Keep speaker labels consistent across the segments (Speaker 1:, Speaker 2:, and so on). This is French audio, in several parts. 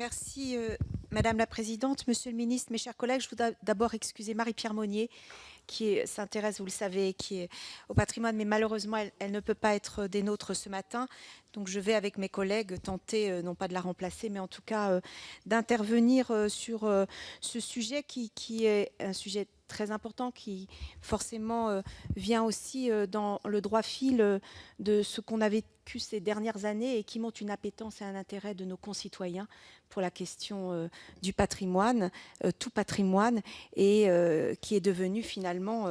Speaker 1: Merci, Madame la Présidente, Monsieur le Ministre, mes chers collègues. Je voudrais d'abord excuser Marie-Pierre Monnier, qui s'intéresse, vous le savez, au patrimoine, mais malheureusement, elle ne peut pas être des nôtres ce matin. Donc, je vais, avec mes collègues, tenter, non pas de la remplacer, mais en tout cas d'intervenir sur ce sujet qui est un sujet très important, qui forcément vient aussi dans le droit fil de ce qu'on a vécu ces dernières années et qui montre une appétence et un intérêt de nos concitoyens pour la question du patrimoine, tout patrimoine, et qui est devenu finalement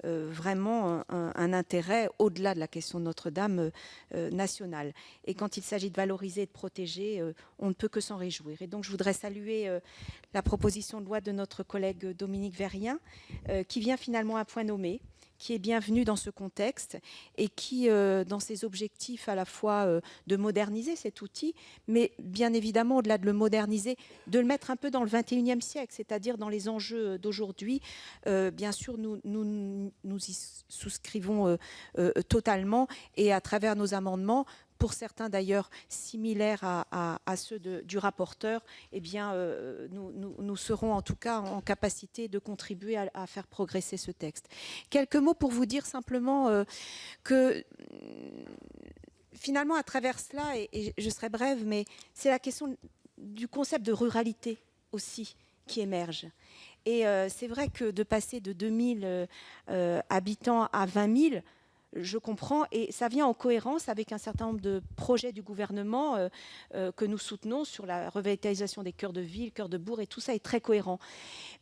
Speaker 1: vraiment un intérêt au-delà de la question de Notre-Dame nationale. Et quand il s'agit de valoriser et de protéger, on ne peut que s'en réjouir. Et donc je voudrais saluer la proposition de loi de notre collègue Dominique Vérien, qui vient finalement à point nommé, qui est bienvenue dans ce contexte et qui, dans ses objectifs à la fois de moderniser cet outil, mais bien évidemment, au-delà de le moderniser, de le mettre un peu dans le 21e siècle, c'est-à-dire dans les enjeux d'aujourd'hui. Bien sûr, nous y souscrivons totalement, et à travers nos amendements, pour certains d'ailleurs similaires à ceux du rapporteur, eh bien, nous serons en tout cas en capacité de contribuer à faire progresser ce texte. Quelques mots pour vous dire simplement que finalement, à travers cela, et je serai brève, mais c'est la question du concept de ruralité aussi qui émerge. Et c'est vrai que de passer de 2000 habitants à 20 000, je comprends, et ça vient en cohérence avec un certain nombre de projets du gouvernement que nous soutenons sur la revitalisation des cœurs de ville, cœurs de bourg, et tout ça est très cohérent.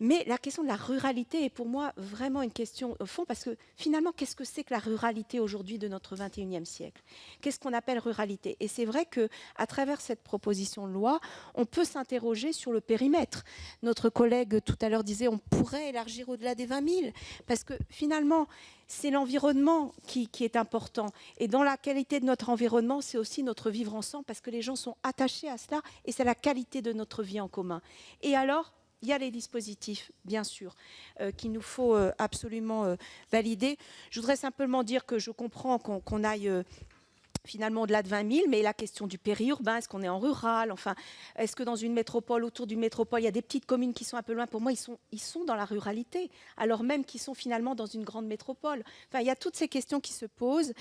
Speaker 1: Mais la question de la ruralité est pour moi vraiment une question au fond, parce que finalement, qu'est-ce que c'est que la ruralité aujourd'hui de notre 21e siècle? Qu'est-ce qu'on appelle ruralité? Et c'est vrai qu'à travers cette proposition de loi, on peut s'interroger sur le périmètre. Notre collègue tout à l'heure disait on pourrait élargir au-delà des 20 000, parce que finalement, c'est l'environnement qui est important. Et dans la qualité de notre environnement, c'est aussi notre vivre ensemble, parce que les gens sont attachés à cela, et c'est la qualité de notre vie en commun. Et alors, il y a les dispositifs, bien sûr, qu'il nous faut absolument valider. Je voudrais simplement dire que je comprends qu'on aille finalement au-delà de 20 000, mais la question du périurbain, est-ce qu'on est en rural? Enfin, est-ce que dans une métropole, autour d'une métropole, il y a des petites communes qui sont un peu loin? Pour moi, ils sont dans la ruralité, alors même qu'ils sont finalement dans une grande métropole. Enfin, il y a toutes ces questions qui se posent.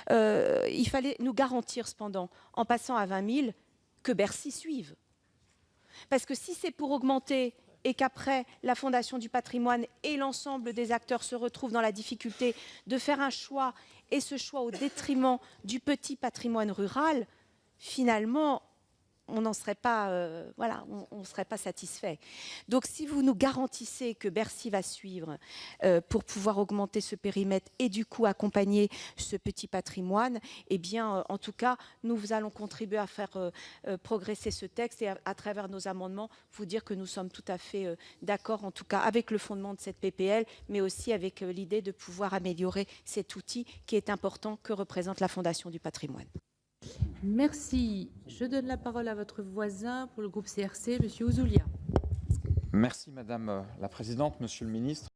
Speaker 1: Il fallait nous garantir, cependant, en passant à 20 000, que Bercy suive. Parce que si c'est pour augmenter et qu'après la Fondation du patrimoine et l'ensemble des acteurs se retrouvent dans la difficulté de faire un choix, et ce choix au détriment du petit patrimoine rural, finalement, on n'en serait pas, voilà, on serait pas satisfait. Donc, si vous nous garantissez que Bercy va suivre pour pouvoir augmenter ce périmètre et du coup accompagner ce petit patrimoine, eh bien, en tout cas, nous allons contribuer à faire progresser ce texte et à travers nos amendements, vous dire que nous sommes tout à fait d'accord, en tout cas, avec le fondement de cette PPL, mais aussi avec l'idée de pouvoir améliorer cet outil qui est important que représente la Fondation du patrimoine.
Speaker 2: Merci. Je donne la parole à votre voisin pour le groupe CRC, Monsieur Ouzoulia.
Speaker 3: Merci Madame la Présidente, Monsieur le Ministre.